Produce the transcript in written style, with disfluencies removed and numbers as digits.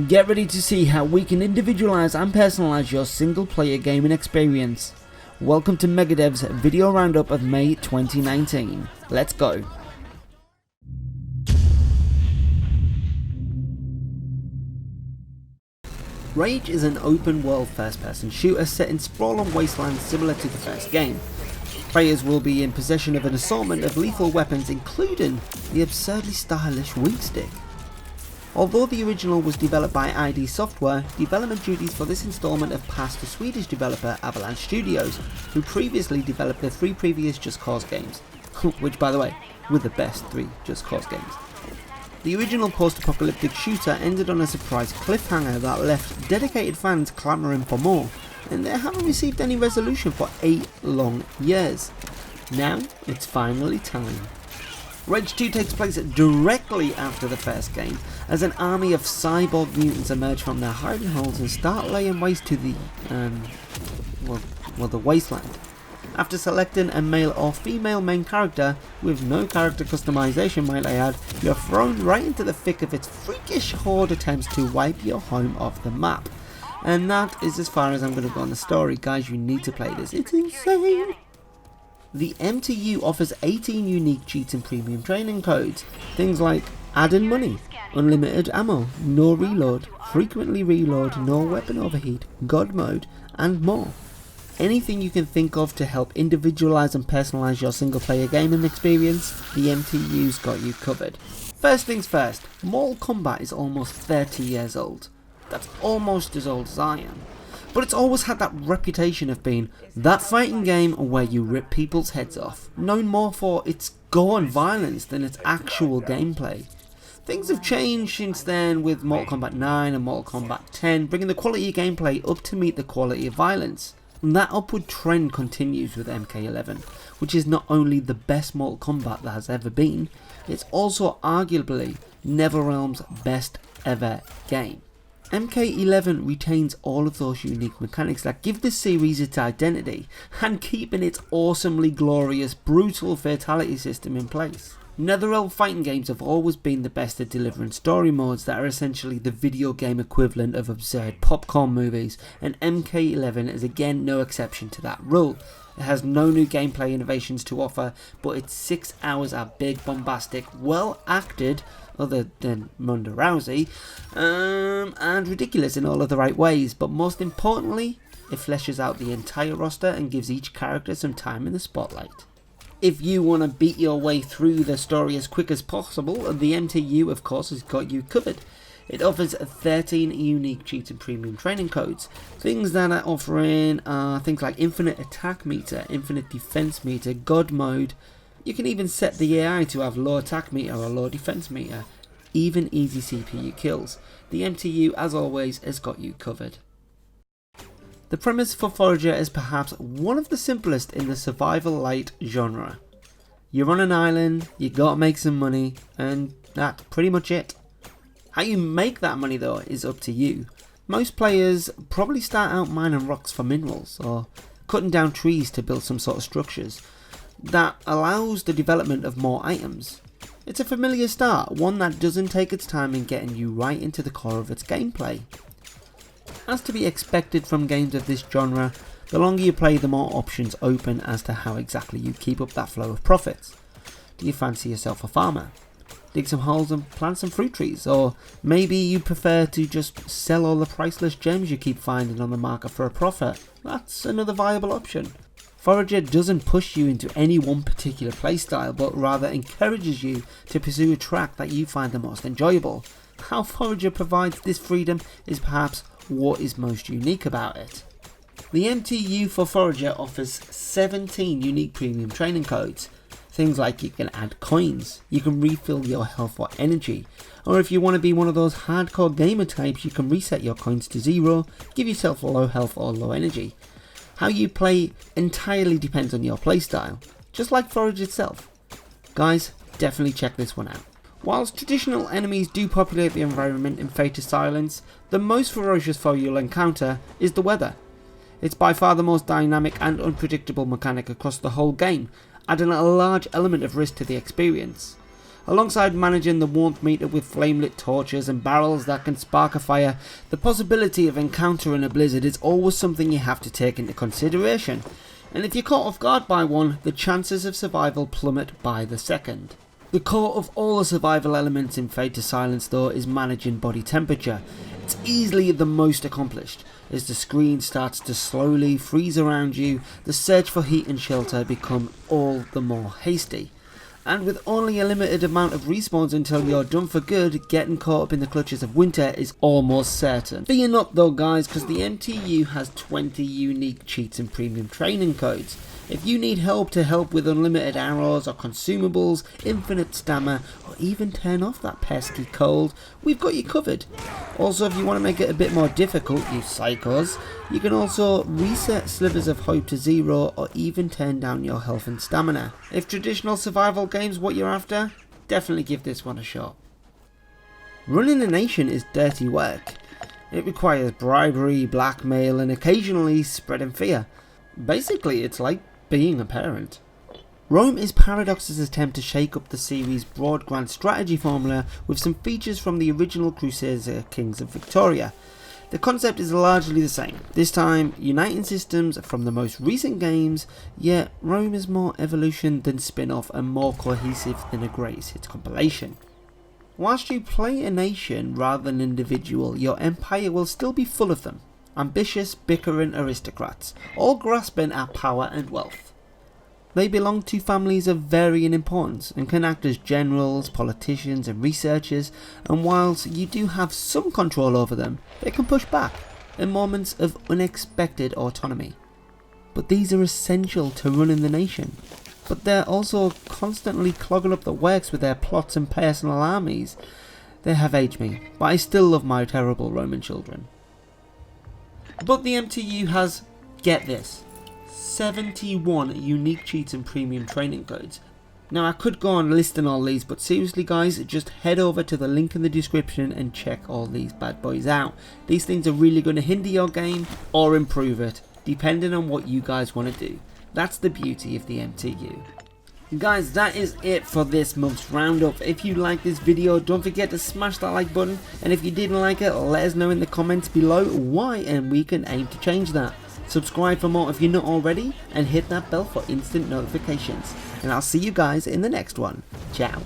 Get ready to see how we can individualize and personalize your single player gaming experience. Welcome to MegaDev's video roundup of May 2019. Let's go. Rage is an open world first person shooter set in sprawling wastelands similar to the first game. Players will be in possession of an assortment of lethal weapons, including the absurdly stylish wing stick. Although the original was developed by ID Software, development duties for this installment have passed to Swedish developer Avalanche Studios, who previously developed the 3 previous Just Cause games, which by the way, were the best 3 Just Cause games. The original post-apocalyptic shooter ended on a surprise cliffhanger that left dedicated fans clamouring for more, and they haven't received any resolution for 8 long years. Now, it's finally time. Rage 2 takes place directly after the first game, as an army of cyborg mutants emerge from their hiding holes and start laying waste to the, the wasteland. After selecting a male or female main character, with no character customization might I add, you're thrown right into the thick of its freakish horde attempts to wipe your home off the map. And that is as far as I'm going to go on the story. Guys, you need to play this, it's insane! The MTU offers 18 unique cheats and premium training codes, things like add-in money, unlimited ammo, no reload, frequently reload, no weapon overheat, God mode, and more. Anything you can think of to help individualize and personalize your single player gaming experience, the MTU's got you covered. First things first, Mortal Kombat is almost 30 years old. That's almost as old as I am. But it's always had that reputation of being that fighting game where you rip people's heads off, known more for its gore and violence than its actual gameplay. Things have changed since then, with Mortal Kombat 9 and Mortal Kombat 10 bringing the quality of gameplay up to meet the quality of violence. And that upward trend continues with MK11, which is not only the best Mortal Kombat that has ever been, it's also arguably NetherRealm's best ever game. MK11 retains all of those unique mechanics that give the series its identity, and keeping its awesomely glorious, brutal fatality system in place. NetherRealm fighting games have always been the best at delivering story modes that are essentially the video game equivalent of absurd popcorn movies, and MK11 is again no exception to that rule. It has no new gameplay innovations to offer, but its 6 hours are big, bombastic, well acted, other than Ronda Rousey, and ridiculous in all of the right ways, but most importantly, it fleshes out the entire roster and gives each character some time in the spotlight. If you want to beat your way through the story as quick as possible, the MTU of course has got you covered. It offers 13 unique cheats and premium training codes. Things that are offering are things like infinite attack meter, infinite defense meter, God mode. You can even set the AI to have low attack meter or low defense meter, even easy CPU kills. The MTU, as always, has got you covered. The premise for Forager is perhaps one of the simplest in the survival light genre. You're on an island, you gotta make some money, and that's pretty much it. How you make that money though is up to you. Most players probably start out mining rocks for minerals, or cutting down trees to build some sort of structures that allows the development of more items. It's a familiar start, one that doesn't take its time in getting you right into the core of its gameplay. As to be expected from games of this genre, the longer you play the more options open as to how exactly you keep up that flow of profits. Do you fancy yourself a farmer? Dig some holes and plant some fruit trees, or maybe you prefer to just sell all the priceless gems you keep finding on the market for a profit. That's another viable option. Forager doesn't push you into any one particular playstyle, but rather encourages you to pursue a track that you find the most enjoyable. How Forager provides this freedom is perhaps what is most unique about it. The MTU for Forager offers 17 unique premium training codes. Things like you can add coins, you can refill your health or energy, or if you want to be one of those hardcore gamer types, you can reset your coins to 0, give yourself low health or low energy. How you play entirely depends on your playstyle, just like Forager itself. Guys, definitely check this one out. Whilst traditional enemies do populate the environment in Fate to Silence, the most ferocious foe you'll encounter is the weather. It's by far the most dynamic and unpredictable mechanic across the whole game, adding a large element of risk to the experience. Alongside managing the warmth meter with flame-lit torches and barrels that can spark a fire, the possibility of encountering a blizzard is always something you have to take into consideration, and if you're caught off guard by one, the chances of survival plummet by the second. The core of all the survival elements in Fade to Silence though is managing body temperature. It's easily the most accomplished. As the screen starts to slowly freeze around you, the search for heat and shelter become all the more hasty. And with only a limited amount of respawns until you're done for good, getting caught up in the clutches of winter is almost certain. Fear not though guys, because the MTU has 20 unique cheats and premium training codes. If you need help with unlimited arrows or consumables, infinite stamina, or even turn off that pesky cold, we've got you covered. Also, if you want to make it a bit more difficult, you psychos, you can also reset slivers of hope to 0 or even turn down your health and stamina. If traditional survival games what you're after, definitely give this one a shot. Running a nation is dirty work. It requires bribery, blackmail, and occasionally spreading fear. Basically, it's like being a parent. Rome is Paradox's attempt to shake up the series' broad grand strategy formula with some features from the original Crusader Kings of Victoria. The concept is largely the same, this time uniting systems from the most recent games, yet Rome is more evolution than spin-off and more cohesive than a greatest hits compilation. Whilst you play a nation rather than individual, your empire will still be full of them. Ambitious, bickering aristocrats, all grasping at power and wealth. They belong to families of varying importance and can act as generals, politicians and researchers, and whilst you do have some control over them, they can push back in moments of unexpected autonomy. But these are essential to running the nation. But they're also constantly clogging up the works with their plots and personal armies. They have aged me, but I still love my terrible Roman children. But the MTU has, get this, 71 unique cheats and premium training codes. Now I could go on listing all these, but seriously guys, just head over to the link in the description and check all these bad boys out. These things are really going to hinder your game or improve it, depending on what you guys want to do. That's the beauty of the MTU. Guys, that is it for this month's roundup. If you like this video, don't forget to smash that like button, and if you didn't like it, let us know in the comments below why, and we can aim to change that. Subscribe for more if you're not already, and hit that bell for instant notifications. And I'll see you guys in the next one. Ciao.